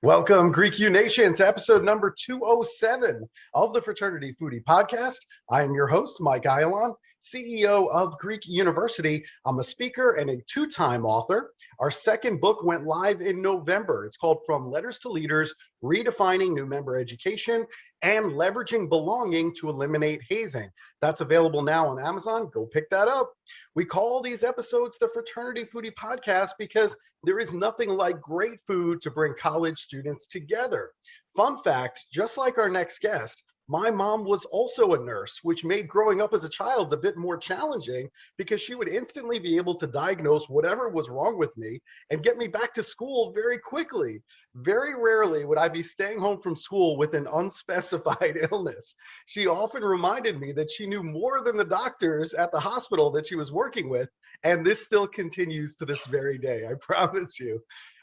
Welcome, Greek U Nation, to episode number 207 of the Fraternity Foodie Podcast. I am your host, Mike Ayalon, CEO of Greek University. I'm a speaker and a two-time author. Our second book went live in November. It's called From Letters to Leaders, Redefining New Member Education and Leveraging Belonging to Eliminate Hazing. That's available now on Amazon. Go pick that up. We call these episodes the Fraternity Foodie Podcast because there is nothing like great food to bring college students together. Fun fact, just like our next guest, my mom was also a nurse, which made growing up as a child a bit more challenging because she would instantly be able to diagnose whatever was wrong with me and get me back to school very quickly. Very rarely would I be staying home from school with an unspecified illness. She often reminded me that she knew more than the doctors at the hospital that she was working with, and this still continues to this very day, I promise you.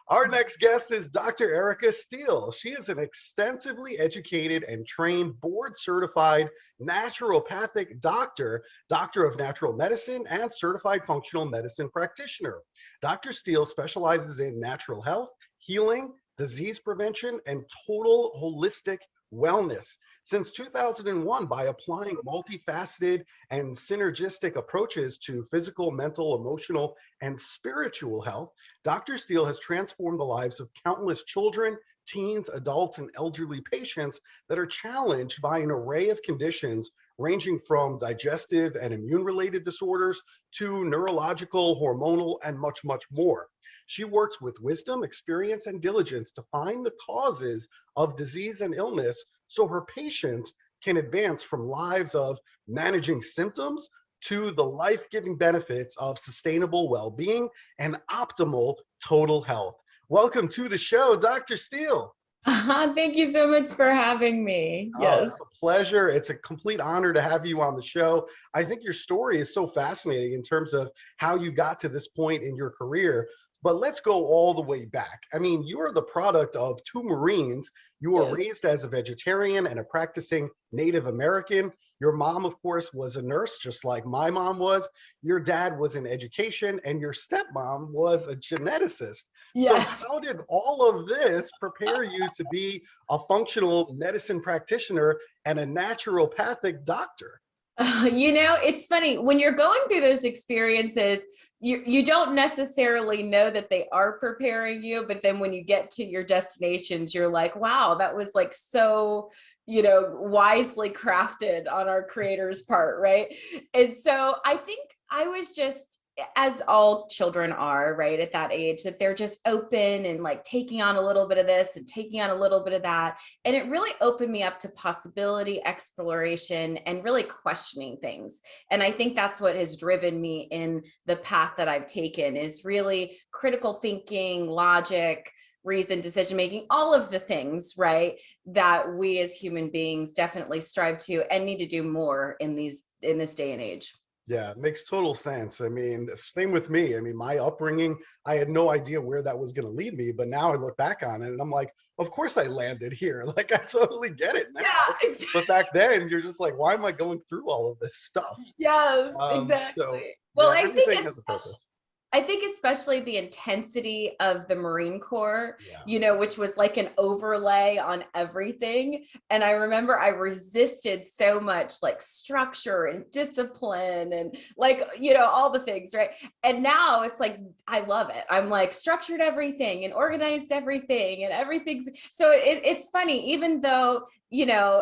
Our next guest is Dr. Erica Steele. She is an extensively educated and trained board-certified naturopathic doctor, doctor of natural medicine, and certified functional medicine practitioner. Dr. Steele specializes in natural health, healing, disease prevention, and total holistic wellness. Since 2001, by applying multifaceted and synergistic approaches to physical, mental, emotional, and spiritual health, Dr. Steele has transformed the lives of countless children, teens, adults, and elderly patients that are challenged by an array of conditions ranging from digestive and immune-related disorders to neurological, hormonal, and much, much more. She works with wisdom, experience, and diligence to find the causes of disease and illness so her patients can advance from lives of managing symptoms to the life-giving benefits of sustainable well-being and optimal total health. Welcome to the show, Dr. Steele. Thank you so much for having me. Yes. Oh, it's a pleasure. It's a complete honor to have you on the show. I think your story is so fascinating in terms of how you got to this point in your career. But let's go all the way back. I mean, you are the product of two Marines. You were raised as a vegetarian and a practicing Native American. Your mom, of course, was a nurse, just like my mom was. Your dad was in education, and your stepmom was a geneticist. Yes. So how did all of this prepare you to be a functional medicine practitioner and a naturopathic doctor? It's funny when you're going through those experiences, you don't necessarily know that they are preparing you, but then when you get to your destinations, you're like, wow, that was like so, wisely crafted on our creator's part, right? And so I think I was just, as all children are, right, at that age, that they're just open and like taking on a little bit of this and taking on a little bit of that. And it really opened me up to possibility, exploration, and really questioning things. And I think that's what has driven me in the path that I've taken, is really critical thinking, logic, reason, decision making, all of the things, right, that we as human beings definitely strive to and need to do more in this day and age. Yeah, it makes total sense. I mean, same with me. I mean, my upbringing, I had no idea where that was going to lead me, but now I look back on it and I'm like, of course I landed here. Like, I totally get it now. Yeah, exactly. But back then, you're just like, why am I going through all of this stuff? Yes, exactly. So, well, yeah, everything has a purpose. I think especially the intensity of the Marine Corps, Yeah. Which was like an overlay on everything. And I remember I resisted so much like structure and discipline and like, all the things, right? And now it's like, I love it. I'm like structured everything and organized everything and everything's, so it's funny, even though,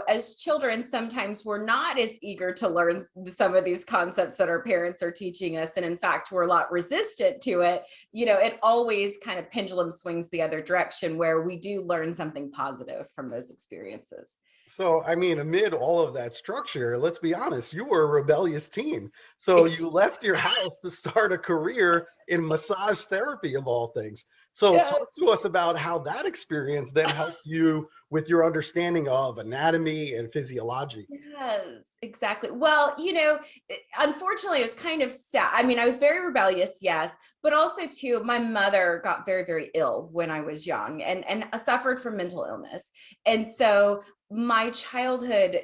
as children, sometimes we're not as eager to learn some of these concepts that our parents are teaching us. And in fact, we're a lot resistant to it. It always kind of pendulum swings the other direction where we do learn something positive from those experiences. So, I mean, amid all of that structure, let's be honest, you were a rebellious teen. So you left your house to start a career in massage therapy of all things. So talk to us about how that experience then helped you with your understanding of anatomy and physiology. Yes, exactly. Well, unfortunately, it was kind of sad. I mean, I was very rebellious, yes, but also too, my mother got very, very ill when I was young and suffered from mental illness. And so my childhood,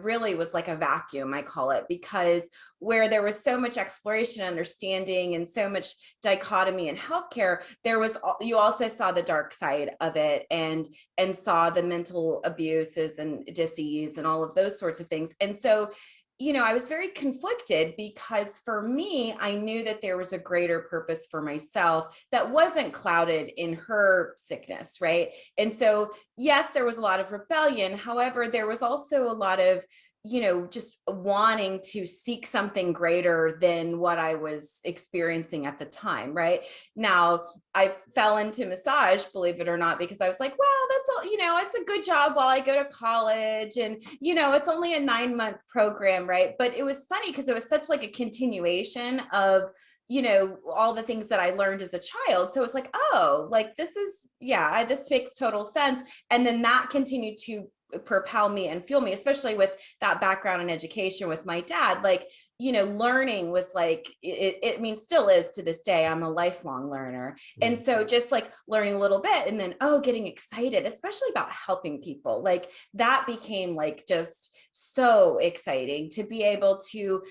really was like a vacuum, I call it, because where there was so much exploration, understanding, and so much dichotomy in healthcare, you also saw the dark side of it, and saw the mental abuses and disease and all of those sorts of things. And so, I was very conflicted, because for me, I knew that there was a greater purpose for myself that wasn't clouded in her sickness, right? And so, yes, there was a lot of rebellion. However, there was also a lot of, just wanting to seek something greater than what I was experiencing at the time, right? Now, I fell into massage, believe it or not, because I was like, well, that's all, it's a good job while I go to college. And, it's only a 9-month program, right? But it was funny because it was such like a continuation of, all the things that I learned as a child. So it's like, oh, like this makes total sense. And then that continued to propel me and fuel me, especially with that background in education with my dad. Like, learning was like, it means still is to this day. I'm a lifelong learner. And so just like learning a little bit, and then, getting excited, especially about helping people, like that became like just so exciting to be able to,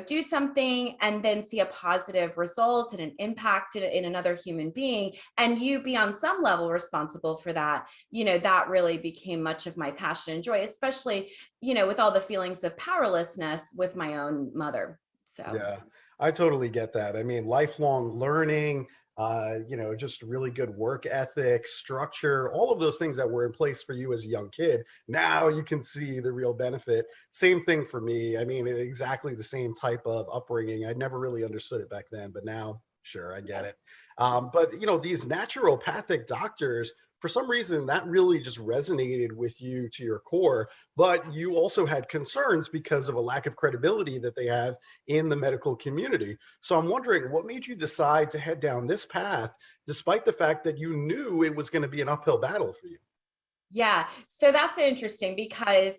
do something and then see a positive result and an impact in another human being. And you be on some level responsible for that. That really became much of my passion and joy, especially, with all the feelings of powerlessness with my own mother. So Yeah, I totally get that. I mean, lifelong learning, just really good work ethic, structure, all of those things that were in place for you as a young kid. Now you can see the real benefit. Same thing for me. I mean, exactly the same type of upbringing. I never really understood it back then, but now, sure, I get it. But, these naturopathic doctors, for some reason, that really just resonated with you to your core. But you also had concerns because of a lack of credibility that they have in the medical community. So I'm wondering, what made you decide to head down this path, despite the fact that you knew it was going to be an uphill battle for you? yeah, so that's interesting, because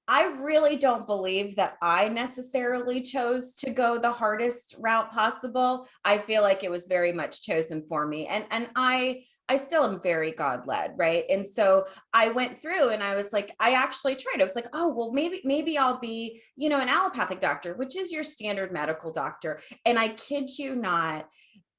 I really don't believe that I necessarily chose to go the hardest route possible. I feel like it was very much chosen for me. And I still am very God led, right? And so I went through and I was like, I actually tried. I was like, oh, well, maybe I'll be, an allopathic doctor, which is your standard medical doctor. And I kid you not,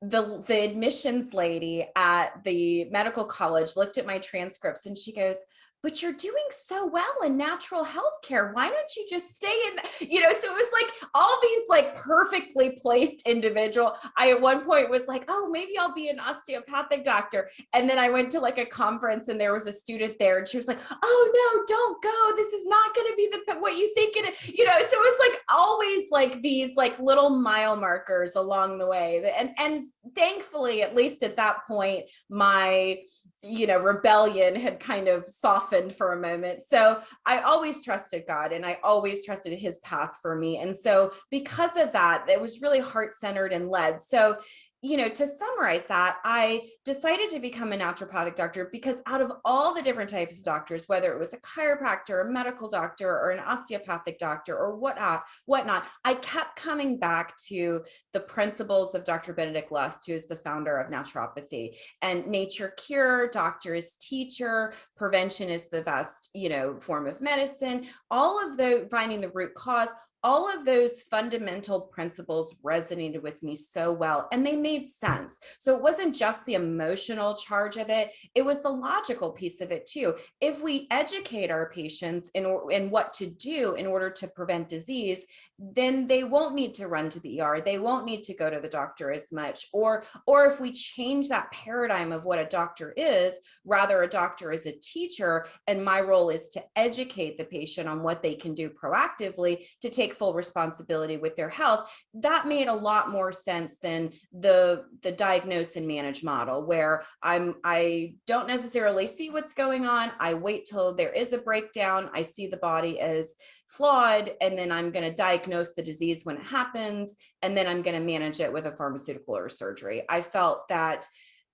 the admissions lady at the medical college looked at my transcripts and she goes, but you're doing so well in natural health care. Why don't you just stay in, so it was like all these like perfectly placed individual. I at one point was like, oh, maybe I'll be an osteopathic doctor. And then I went to like a conference and there was a student there and she was like, oh no, don't go. This is not going to be what you think it is. So it was like always like these like little mile markers along the way. And thankfully, at least at that point, my rebellion had kind of softened for a moment. So I always trusted God and I always trusted his path for me. And so because of that, it was really heart-centered and led. So, to summarize that, I decided to become a naturopathic doctor because out of all the different types of doctors, whether it was a chiropractor, a medical doctor, or an osteopathic doctor, or whatnot, I kept coming back to the principles of Dr. Benedict Lust, who is the founder of naturopathy. And nature cure, doctor is teacher, prevention is the best, form of medicine. All of the finding the root cause, all of those fundamental principles resonated with me so well, and they made sense. So it wasn't just the emotional charge of it, it was the logical piece of it too. If we educate our patients in what to do in order to prevent disease, then they won't need to run to the ER. They won't need to go to the doctor as much. Or if we change that paradigm of what a doctor is, rather a doctor is a teacher, and my role is to educate the patient on what they can do proactively to take full responsibility with their health, that made a lot more sense than the diagnose and manage model, where I don't necessarily see what's going on. I wait till there is a breakdown. I see the body as flawed, and then I'm going to diagnose the disease when it happens, and then I'm going to manage it with a pharmaceutical or surgery. I felt that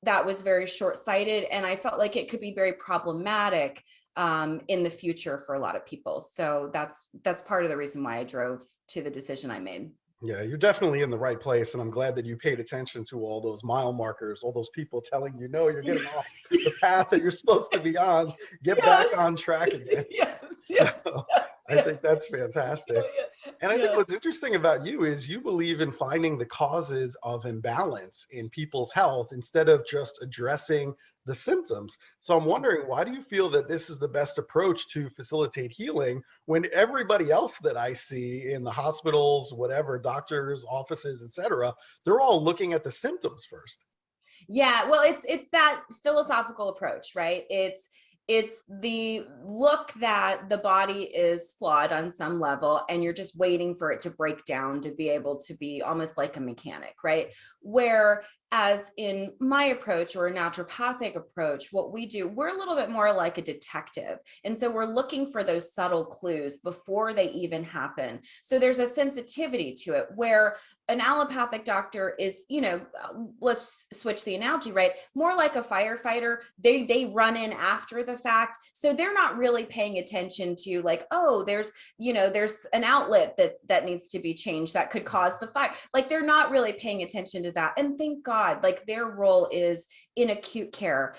was very short-sighted, and I felt like it could be very problematic in the future for a lot of people. So that's part of the reason why I drove to the decision I made. Yeah, you're definitely in the right place. And I'm glad that you paid attention to all those mile markers, all those people telling you, no, you're getting off the path that you're supposed to be on. Get back Yes. on track again. Yes. So yes, I think yes, that's yeah, fantastic. yeah, And I think yeah. what's interesting about you is you believe in finding the causes of imbalance in people's health instead of just addressing the symptoms. So I'm wondering, why do you feel that this is the best approach to facilitate healing when everybody else that I see in the hospitals, whatever, doctors, offices, etc., they're all looking at the symptoms first? Yeah, well, it's that philosophical approach, right? It's the look that the body is flawed on some level, and you're just waiting for it to break down to be able to be almost like a mechanic, right? Whereas in my approach or a naturopathic approach, what we do, we're a little bit more like a detective. And so we're looking for those subtle clues before they even happen. So there's a sensitivity to it where an allopathic doctor is, let's switch the analogy, right? More like a firefighter. They run in after the fact. So they're not really paying attention to like, oh, there's an outlet that needs to be changed that could cause the fire. Like they're not really paying attention to that. And thank God, like their role is in acute care.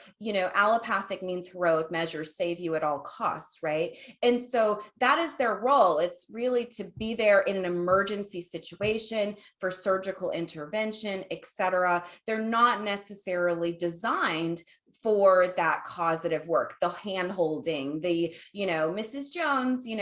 Allopathic means heroic measures save you at all costs, right? And so that is their role. It's really to be there in an emergency situation for surgical intervention, etc. They're not necessarily designed for that causative work, the hand holding, Mrs. Jones, you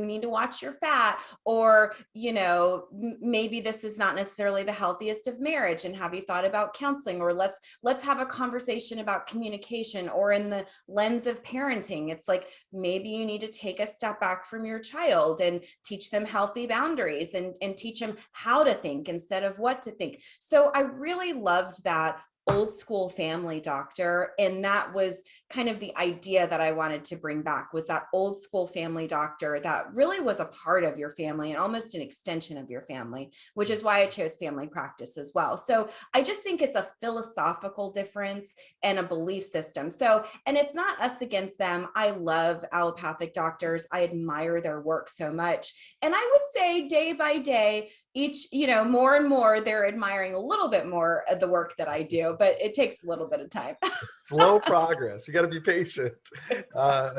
need to watch your fat, or, maybe this is not necessarily the healthiest of marriage. And have you thought about counseling? Or let's have a conversation about communication, or in the lens of parenting. It's like, maybe you need to take a step back from your child and teach them healthy boundaries and teach them how to think instead of what to think. So I really loved that old school family doctor, and that was kind of the idea that I wanted to bring back, was that old school family doctor that really was a part of your family and almost an extension of your family, which is why I chose family practice as well. So I just think it's a philosophical difference and a belief system. So, and it's not us against them. I love allopathic doctors. I admire their work so much. And I would say day by day, each, more and more, they're admiring a little bit more of the work that I do, but it takes a little bit of time. Slow progress. You got to be patient. Uh,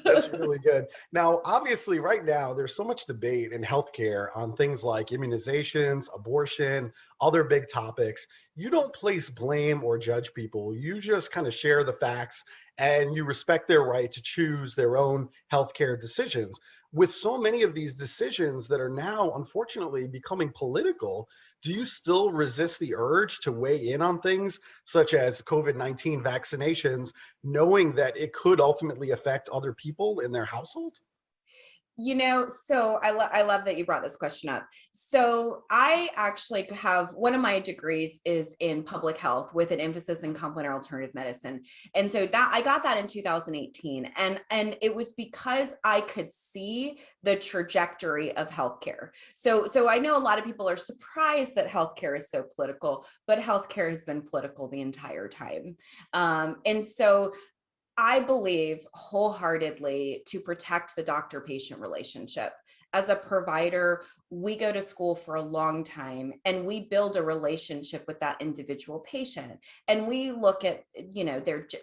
that's really good. Now, obviously, right now, there's so much debate in healthcare on things like immunizations, abortion, other big topics. You don't place blame or judge people. You just kind of share the facts and you respect their right to choose their own healthcare decisions. With so many of these decisions that are now, unfortunately, becoming political, do you still resist the urge to weigh in on things such as COVID-19 vaccinations, knowing that it could ultimately affect other people in their household? So I love that you brought this question up. So I actually have, one of my degrees is in public health with an emphasis in complementary alternative medicine. And so that I got that in 2018. And it was because I could see the trajectory of healthcare. So I know a lot of people are surprised that healthcare is so political, but healthcare has been political the entire time. And so I believe wholeheartedly to protect the doctor-patient relationship. As a provider, we go to school for a long time and we build a relationship with that individual patient. And we look at,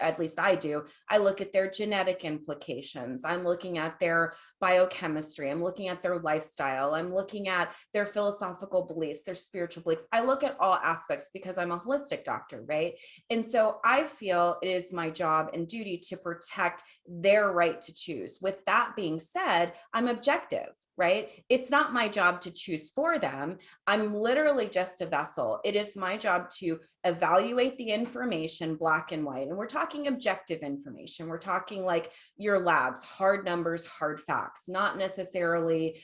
at least I do, I look at their genetic implications. I'm looking at their biochemistry. I'm looking at their lifestyle. I'm looking at their philosophical beliefs, their spiritual beliefs. I look at all aspects because I'm a holistic doctor, right? And so I feel it is my job and duty to protect their right to choose. With that being said, I'm objective, right? It's not my job to choose for them. I'm literally just a vessel. It is my job to evaluate the information black and white. And we're talking objective information. We're talking like your labs, hard numbers, hard facts, not necessarily,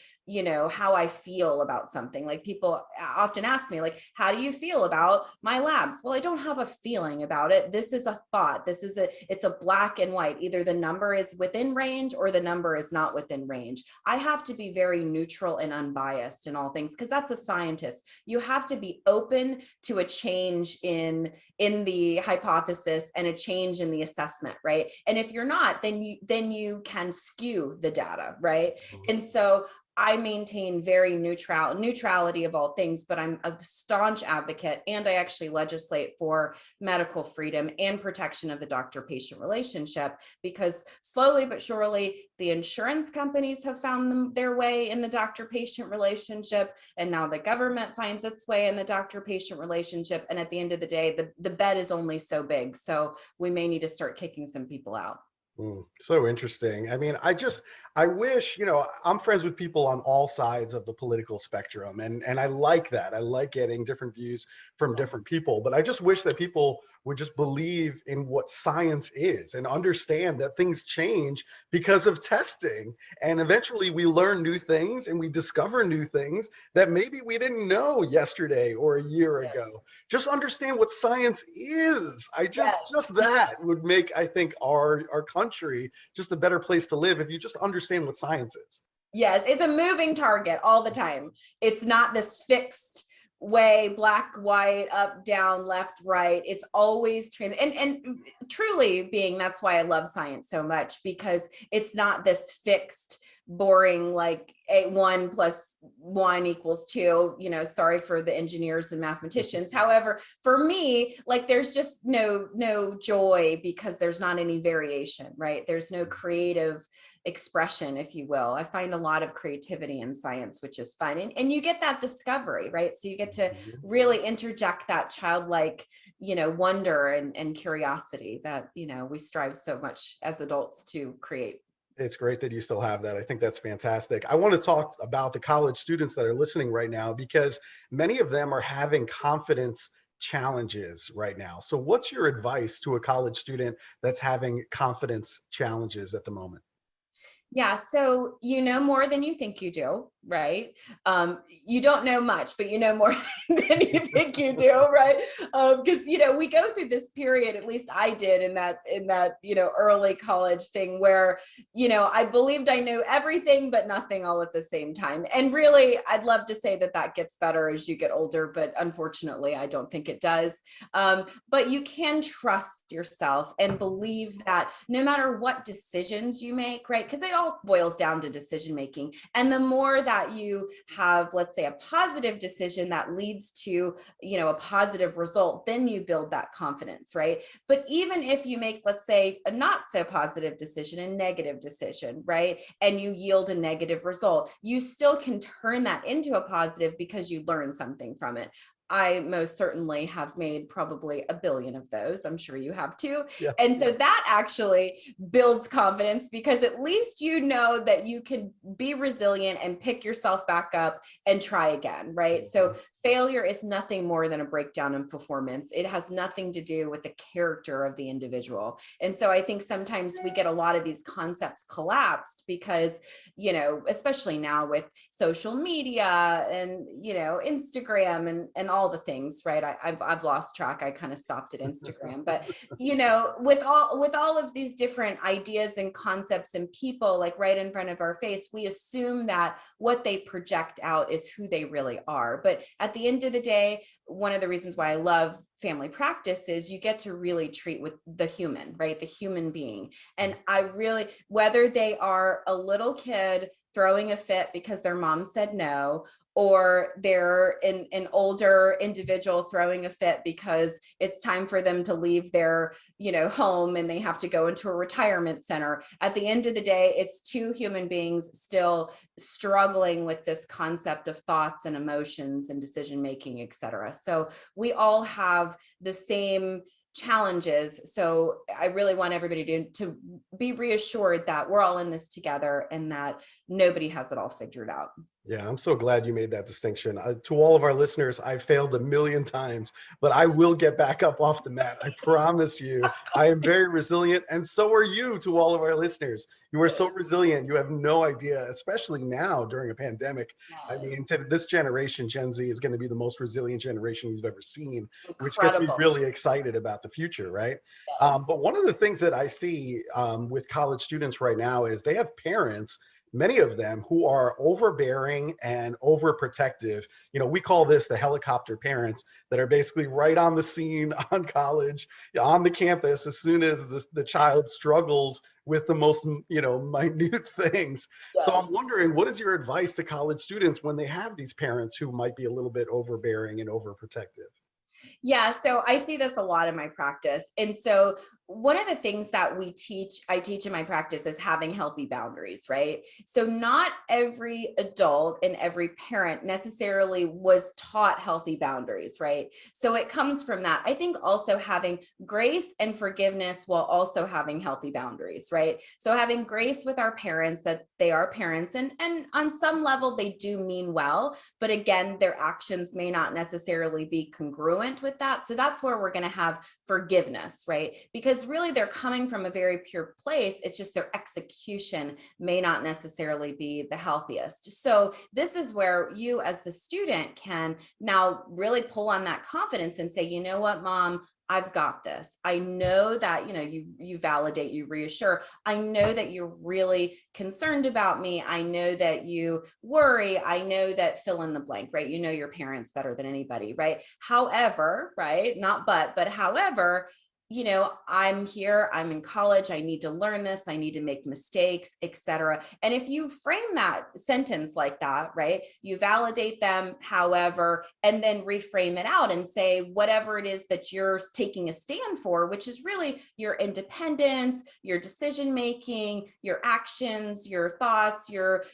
how I feel about something. Like people often ask me, like, how do you feel about my labs? Well, I don't have a feeling about it. This is a thought. It's a black and white. Either the number is within range or the number is not within range. I have to be very neutral and unbiased in all things, because that's a scientist. You have to be open to a change in the hypothesis and a change in the assessment, right? And if you're not, then you can skew the data, right? And so I maintain very neutrality of all things, but I'm a staunch advocate, and I actually legislate for medical freedom and protection of the doctor-patient relationship, because slowly but surely the insurance companies have found their way in the doctor-patient relationship, and now the government finds its way in the doctor-patient relationship. And at the end of the day, the bed is only so big, so we may need to start kicking some people out. So interesting. I mean, I wish, I'm friends with people on all sides of the political spectrum, and I like that. I like getting different views from different people, but I just wish that people would just believe in what science is and understand that things change because of testing. And eventually we learn new things and we discover new things that maybe we didn't know yesterday or a year ago. Just understand what science is. Just that would make, I think, our country just a better place to live if you just understand what science is. Yes, it's a moving target all the time. It's not this fixed way, black, white, up, down, left, right. It's always and truly being, that's why I love science so much, because it's not this fixed, boring, like 1 + 1 = 2, sorry for the engineers and mathematicians. However, for me, like, there's just no joy because there's not any variation, right? There's no creative expression, if you will. I find a lot of creativity in science, which is fun. And you get that discovery, right? So you get to really interject that childlike, wonder and curiosity that, we strive so much as adults to create. It's great that you still have that. I think that's fantastic. I want to talk about the college students that are listening right now, because many of them are having confidence challenges right now. So what's your advice to a college student that's having confidence challenges at the moment? Yeah, so you know more than you think you do, right? You don't know much, but you know more than you think you do, right? Because we go through this period, at least I did in that early college thing, where I believed I knew everything but nothing all at the same time. And really, I'd love to say that gets better as you get older, but unfortunately, I don't think it does. But you can trust yourself and believe that no matter what decisions you make, right? Because it all boils down to decision making. And the more that you have, let's say, a positive decision that leads to, a positive result, then you build that confidence, right? But even if you make, let's say, a not so positive decision, a negative decision, right? And you yield a negative result, you still can turn that into a positive because you learn something from it. I most certainly have made probably 1 billion of those. I'm sure you have too. Yeah. And so that actually builds confidence, because at least you know that you can be resilient and pick yourself back up and try again, right? So failure is nothing more than a breakdown in performance. It has nothing to do with the character of the individual. And so I think sometimes we get a lot of these concepts collapsed because, especially now with social media and, Instagram and all the things, right? I've lost track. I kind of stopped at Instagram, but with all of these different ideas and concepts and people like right in front of our face, we assume that what they project out is who they really are. But at the end of the day, one of the reasons why I love family practice is you get to really treat with the human, right? The human being. And I really, whether they are a little kid throwing a fit because their mom said no, or they're an older individual throwing a fit because it's time for them to leave their, home and they have to go into a retirement center. At the end of the day, it's two human beings still struggling with this concept of thoughts and emotions and decision making, et cetera. So we all have the same challenges. So I really want everybody to be reassured that we're all in this together and that nobody has it all figured out. Yeah, I'm so glad you made that distinction. To all of our listeners, I failed 1 million times, but I will get back up off the mat. I promise you. I am very resilient, and so are you. To all of our listeners, you are so resilient. You have no idea, especially now during a pandemic. I mean, this generation, Gen Z, is going to be the most resilient generation we've ever seen, which gets me really excited about about the future, right? Yes. But one of the things that I see with college students right now is they have parents, many of them, who are overbearing and overprotective. You know, we call this the helicopter parents that are basically right on the scene on college, on the campus, as soon as the child struggles with the most, minute things. So Yes. I'm wondering, what is your advice to college students when they have these parents who might be a little bit overbearing and overprotective? Yeah, so I see this a lot in my practice. And so one of the things that I teach in my practice is having healthy boundaries, right? So not every adult and every parent necessarily was taught healthy boundaries, right? So it comes from that. I think also having grace and forgiveness while also having healthy boundaries, right? So having grace with our parents that they are parents and on some level they do mean well, but again, their actions may not necessarily be congruent with that. So that's where we're going to have forgiveness, right? Because really they're coming from a very pure place. It's just their execution may not necessarily be the healthiest. So this is where you as the student can now really pull on that confidence and say, you know what, mom, I've got this. I know that, you validate, you reassure. I know that you're really concerned about me. I know that you worry. I know that fill in the blank, right? You know your parents better than anybody, right? However, right? Not but however, I'm here, I'm in college, I need to learn this, I need to make mistakes, etc. And if you frame that sentence like that, right, you validate them, however, and then reframe it out and say whatever it is that you're taking a stand for, which is really your independence, your decision making, your actions, your thoughts, your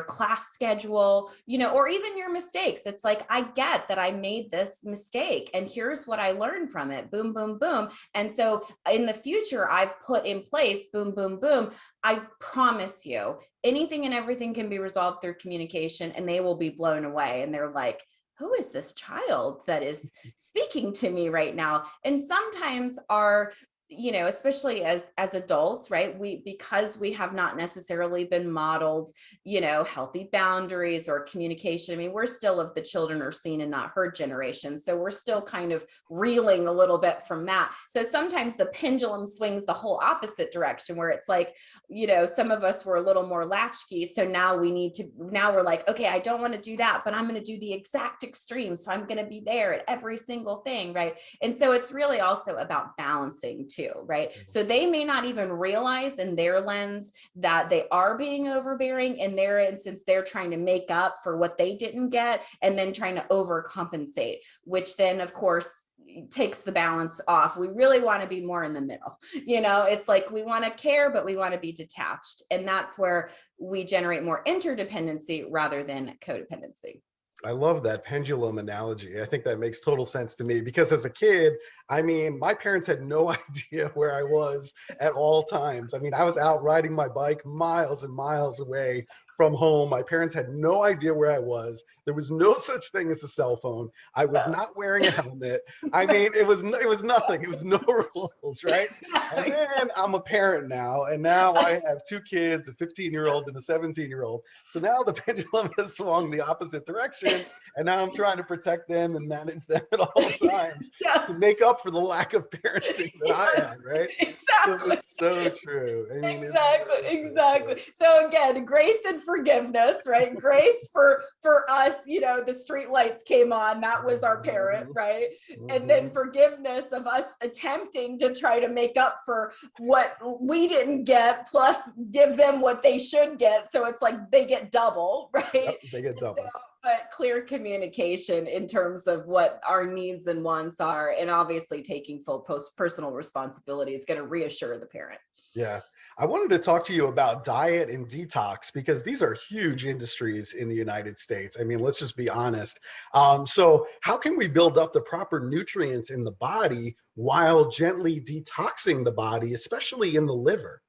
class schedule, or even your mistakes. It's like, I get that I made this mistake and here's what I learned from it. Boom, boom, boom. And so in the future, I've put in place, boom, boom, boom. I promise you, anything and everything can be resolved through communication and they will be blown away. And they're like, who is this child that is speaking to me right now? And sometimes especially as adults, right, because we have not necessarily been modeled healthy boundaries or communication. I mean, we're still of the children are seen and not heard generation, so we're still kind of reeling a little bit from that. So sometimes the pendulum swings the whole opposite direction, where it's like, some of us were a little more latchkey, so now we're like, okay, I don't want to do that, but I'm going to do the exact extreme, so I'm going to be there at every single thing, right? And so it's really also about balancing too, right? So they may not even realize in their lens that they are being overbearing. In their instance, they're trying to make up for what they didn't get and then trying to overcompensate, which then of course takes the balance off. We really want to be more in the middle. It's like we want to care, but we want to be detached. And that's where we generate more interdependency rather than codependency. I love that pendulum analogy. I think that makes total sense to me because as a kid, I mean, my parents had no idea where I was at all times. I mean, I was out riding my bike miles and miles away from home. My parents had no idea where I was. There was no such thing as a cell phone. I was not wearing a helmet. I mean, it was nothing. It was no rules, right? And then I'm a parent now, and now I have two kids, a 15-year-old and a 17-year-old. So now the pendulum has swung the opposite direction, and now I'm trying to protect them and manage them at all times to make up for the lack of parenting that I had, right? Exactly. So it's so true. I mean, Exactly. So again, grace and forgiveness, right? Grace for us, the street lights came on, that was our parent, right? And then forgiveness of us attempting to try to make up for what we didn't get, plus give them what they should get. So it's like they get double, right? Yep, they get double. But clear communication in terms of what our needs and wants are, and obviously taking full personal responsibility is going to reassure the parent. Yeah. I wanted to talk to you about diet and detox because these are huge industries in the United States. I mean, let's just be honest. So how can we build up the proper nutrients in the body while gently detoxing the body, especially in the liver?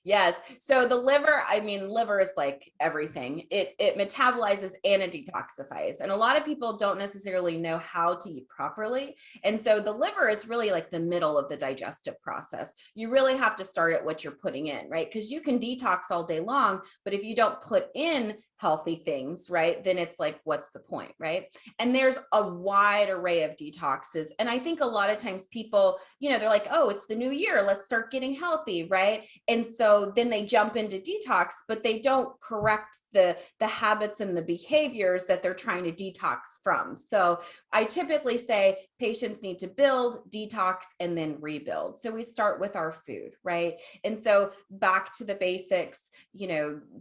Yes. So the liver, I mean, liver is like everything. It metabolizes and it detoxifies. And a lot of people don't necessarily know how to eat properly. And so the liver is really like the middle of the digestive process. You really have to start at what you're putting in, right? Because you can detox all day long, but if you don't put in healthy things, right, then it's like, what's the point, right? And there's a wide array of detoxes. And I think a lot of times people, they're like, oh, it's the new year, let's start getting healthy, right? And so then they jump into detox, but they don't correct the habits and the behaviors that they're trying to detox from. So I typically say patients need to build, detox, and then rebuild. So we start with our food, right? And so back to the basics,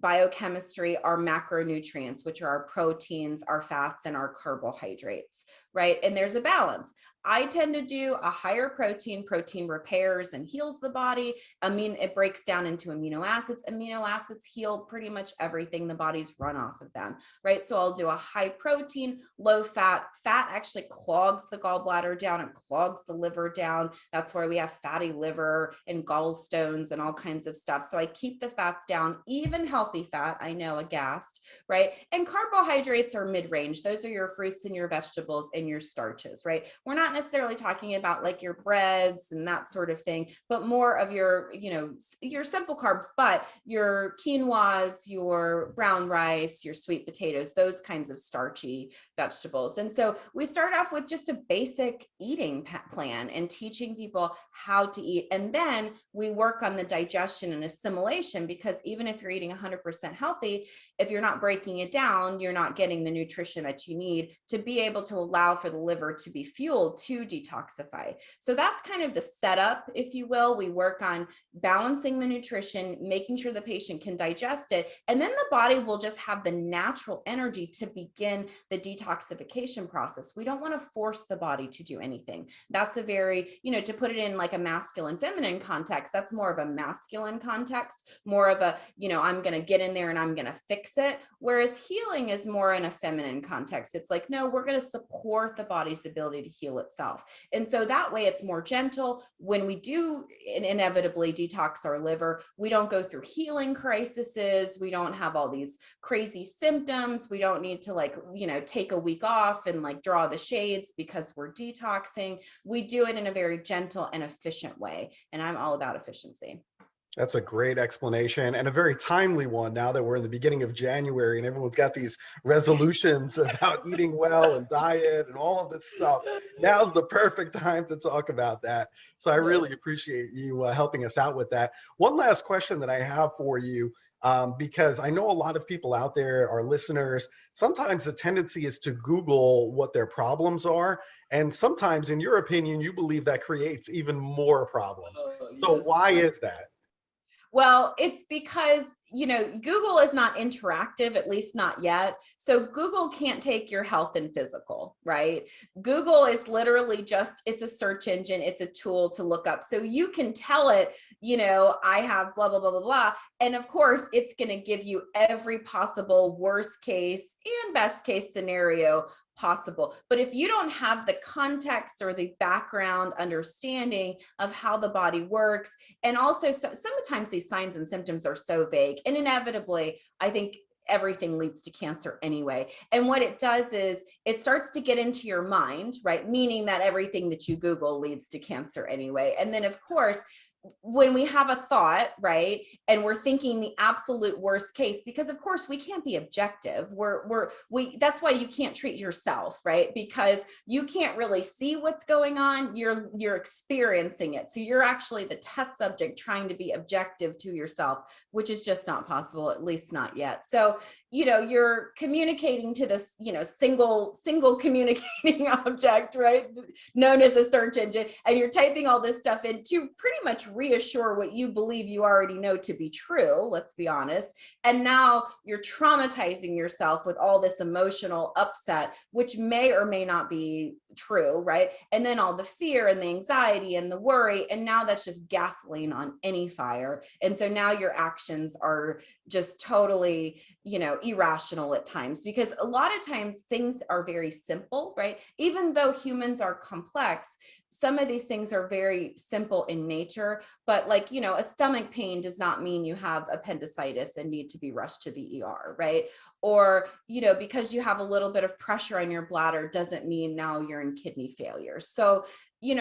biochemistry, our macronutrients, which are our proteins, our fats, and our carbohydrates, right? And there's a balance. I tend to do a higher protein. Protein repairs and heals the body. It breaks down into amino acids. Amino acids heal pretty much everything. The body's run off of them, right? So I'll do a high protein, low fat. Fat actually clogs the gallbladder down. It clogs the liver down. That's why we have fatty liver and gallstones and all kinds of stuff. So I keep the fats down, even healthy fat. I know, aghast, right? And carbohydrates are mid-range. Those are your fruits and your vegetables and your starches, right? We're not necessarily talking about like your breads and that sort of thing, but more of your, your simple carbs, but your quinoas, your brown rice, your sweet potatoes, those kinds of starchy vegetables. And so we start off with just a basic eating plan and teaching people how to eat. And then we work on the digestion and assimilation, because even if you're eating 100% healthy, if you're not breaking it down, you're not getting the nutrition that you need to be able to allow for the liver to be fueled to detoxify. So that's kind of the setup, if you will. We work on balancing the nutrition, making sure the patient can digest it, and then the body will just have the natural energy to begin the detoxification process. We don't want to force the body to do anything. That's a very, to put it in like a masculine feminine context, that's more of a masculine context, more of a, I'm going to get in there and I'm going to fix it. Whereas healing is more in a feminine context. It's like, no, we're going to support the body's ability to heal itself. And so that way it's more gentle. When we do inevitably detox our liver, we don't go through healing crises. We don't have all these crazy symptoms. We don't need to take a week off and draw the shades because we're detoxing. We do it in a very gentle and efficient way. And I'm all about efficiency. That's a great explanation and a very timely one now that we're in the beginning of January and everyone's got these resolutions about eating well and diet and all of this stuff. Now's the perfect time to talk about that. So I really appreciate you helping us out with that. One last question that I have for you, because I know a lot of people out there, our listeners, sometimes the tendency is to Google what their problems are. And sometimes, in your opinion, you believe that creates even more problems. So why is that? Well, it's because, Google is not interactive, at least not yet. So Google can't take your health and physical, right? Google is literally it's a search engine. It's a tool to look up. So you can tell it, I have blah, blah, blah, blah, blah. And of course, it's going to give you every possible worst case and best case scenario possible. But if you don't have the context or the background understanding of how the body works, and also sometimes these signs and symptoms are so vague, and inevitably, I think everything leads to cancer anyway. And what it does is it starts to get into your mind, right? Meaning that everything that you Google leads to cancer anyway. And then of course, when we have a thought, right, and we're thinking the absolute worst case, because of course we can't be objective. That's why you can't treat yourself, right? Because you can't really see what's going on. You're experiencing it. So you're actually the test subject trying to be objective to yourself, which is just not possible, at least not yet. So, you're communicating to this, single communicating object, right? Known as a search engine, and you're typing all this stuff in to pretty much reassure what you believe you already know to be true, let's be honest. And now you're traumatizing yourself with all this emotional upset, which may or may not be true, right? And then all the fear and the anxiety and the worry, and now that's just gasoline on any fire. And so now your actions are just totally, irrational at times, because a lot of times things are very simple, right? Even though humans are complex, some of these things are very simple in nature, but like, a stomach pain does not mean you have appendicitis and need to be rushed to the ER, right? Or, because you have a little bit of pressure on your bladder doesn't mean now you're in kidney failure. So,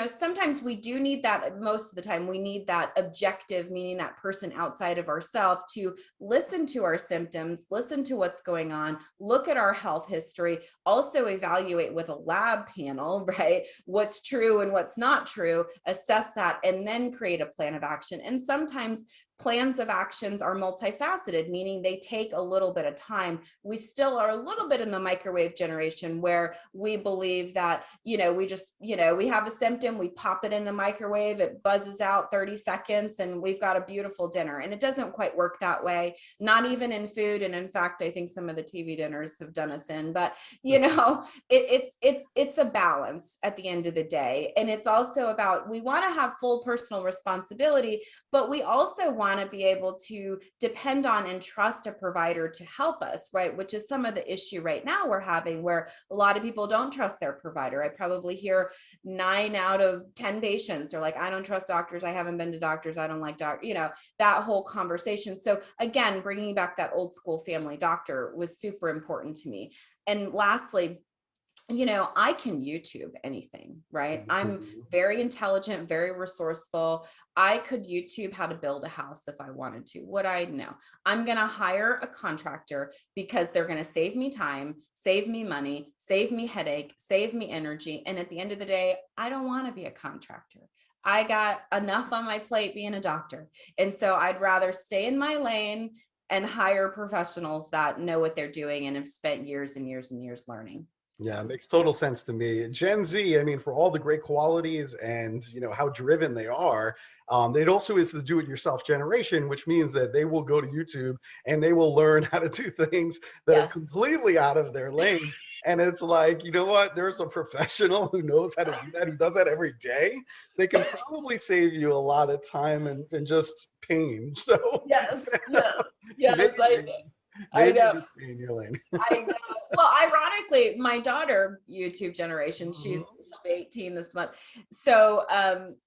sometimes we do need that. Most of the time we need that objective, meaning that person outside of ourselves, to listen to our symptoms, listen to what's going on, look at our health history, also evaluate with a lab panel, right? What's true and what's not true, assess that, and then create a plan of action. And sometimes plans of actions are multifaceted, meaning they take a little bit of time. We still are a little bit in the microwave generation where we believe that, we just, we have a symptom, we pop it in the microwave, it buzzes out 30 seconds and we've got a beautiful dinner. And it doesn't quite work that way, not even in food. And in fact, I think some of the TV dinners have done us in, but it's a balance at the end of the day. And it's also about, we want to have full personal responsibility, but we also want to be able to depend on and trust a provider to help us, right? Which is some of the issue right now we're having, where a lot of people don't trust their provider. I probably hear 9 out of 10 patients are like, I don't trust doctors. I haven't been to doctors. I don't like doctors, that whole conversation. So again, bringing back that old school family doctor was super important to me. And lastly, I can YouTube anything, right? I'm very intelligent, very resourceful. I could YouTube how to build a house if I wanted to. What I know, I'm going to hire a contractor because they're going to save me time, save me money, save me headache, save me energy. And at the end of the day, I don't want to be a contractor. I got enough on my plate being a doctor. And so I'd rather stay in my lane and hire professionals that know what they're doing and have spent years and years and years learning. Yeah, it makes total sense to me. Gen Z, I mean, for all the great qualities and how driven they are, it also is the do-it-yourself generation, which means that they will go to YouTube and they will learn how to do things that are completely out of their lane. And it's like, you know what? There's a professional who knows how to do that, who does that every day. They can probably save you a lot of time and just pain. So yes, I maybe know. just stay in your lane. I know. Well, ironically, my daughter, YouTube generation, she'll be 18 this month. So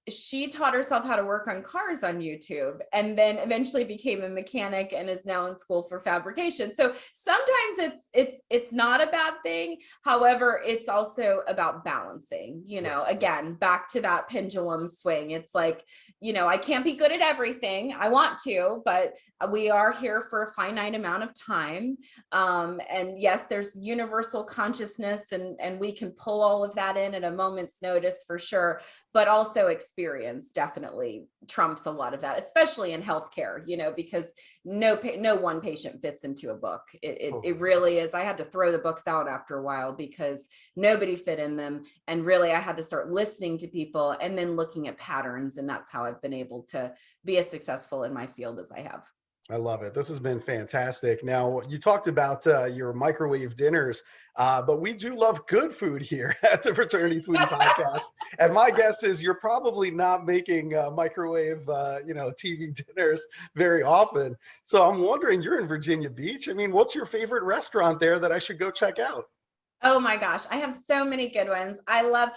she taught herself how to work on cars on YouTube, and then eventually became a mechanic and is now in school for fabrication. So sometimes it's not a bad thing. However, it's also about balancing, again, back to that pendulum swing. It's like, I can't be good at everything. I want to, but we are here for a finite amount of time. And yes, there's universal consciousness and we can pull all of that in at a moment's notice for sure, but also experience definitely trumps a lot of that, especially in healthcare, because no one patient fits into a book. It really is. I had to throw the books out after a while because nobody fit in them. And really I had to start listening to people and then looking at patterns. And that's how I've been able to be as successful in my field as I have. I love it. This has been fantastic. Now, you talked about your microwave dinners, but we do love good food here at the Fraternity Foodie Podcast. And my guess is you're probably not making microwave, TV dinners very often. So I'm wondering, you're in Virginia Beach. I mean, what's your favorite restaurant there that I should go check out? Oh my gosh, I have so many good ones. I love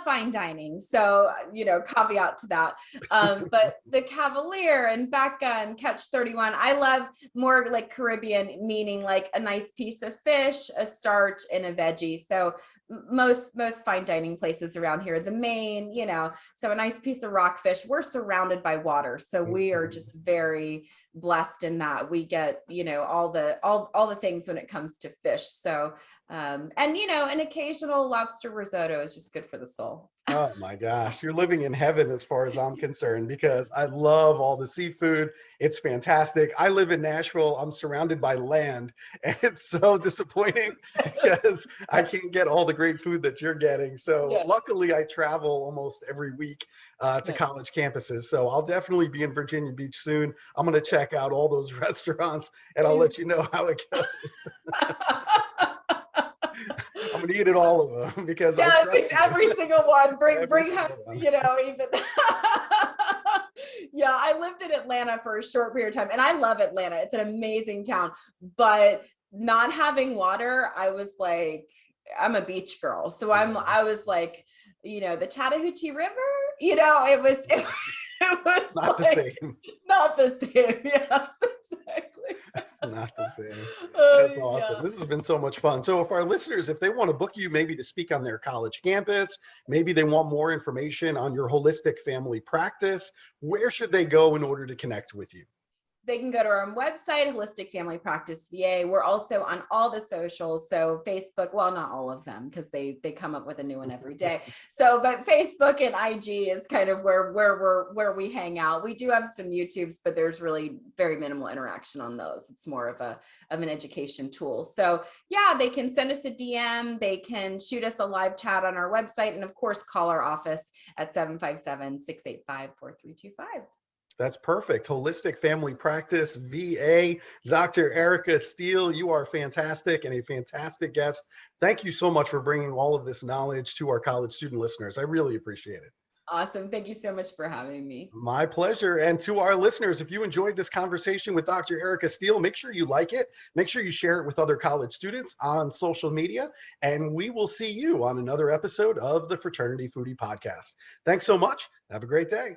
fine dining. So, caveat to that. But the Cavalier and Becca and Catch 31, I love more like Caribbean, meaning like a nice piece of fish, a starch, and a veggie. So most fine dining places around here, the Maine, so a nice piece of rockfish. We're surrounded by water. So we are just very blessed in that we get, all the things when it comes to fish. So and an occasional lobster risotto is just good for the soul. Oh my gosh, you're living in heaven as far as I'm concerned, because I love all the seafood. It's fantastic. I live in Nashville. I'm surrounded by land, and it's so disappointing because I can't get all the great food that you're getting. So luckily I travel almost every week to college campuses. So I'll definitely be in Virginia Beach soon. I'm going to check out all those restaurants and I'll let you know how it goes. I'm gonna eat it all of them because every single one. Bring home, even. Yeah, I lived in Atlanta for a short period of time, and I love Atlanta. It's an amazing town, but not having water, I was like, I'm a beach girl, so I was like, the Chattahoochee River. It was Not like, the same. not the same. Yes, exactly. Not the same. That's awesome. Yeah. This has been so much fun. So if our listeners, if they want to book you maybe to speak on their college campus, maybe they want more information on your holistic family practice, where should they go in order to connect with you? They can go to our website, Holistic Family Practice VA. We're also on all the socials. So Facebook, well, not all of them because they come up with a new one every day. So, but Facebook and IG is kind of where we hang out. We do have some YouTubes, but there's really very minimal interaction on those. It's more of an education tool. So yeah, they can send us a DM. They can shoot us a live chat on our website, and of course, call our office at 757-685-4325. That's perfect. Holistic Family Practice VA. Dr. Erica Steele, you are fantastic and a fantastic guest. Thank you so much for bringing all of this knowledge to our college student listeners. I really appreciate it. Awesome. Thank you so much for having me. My pleasure. And to our listeners, if you enjoyed this conversation with Dr. Erica Steele, make sure you like it. Make sure you share it with other college students on social media. And we will see you on another episode of the Fraternity Foodie Podcast. Thanks so much. Have a great day.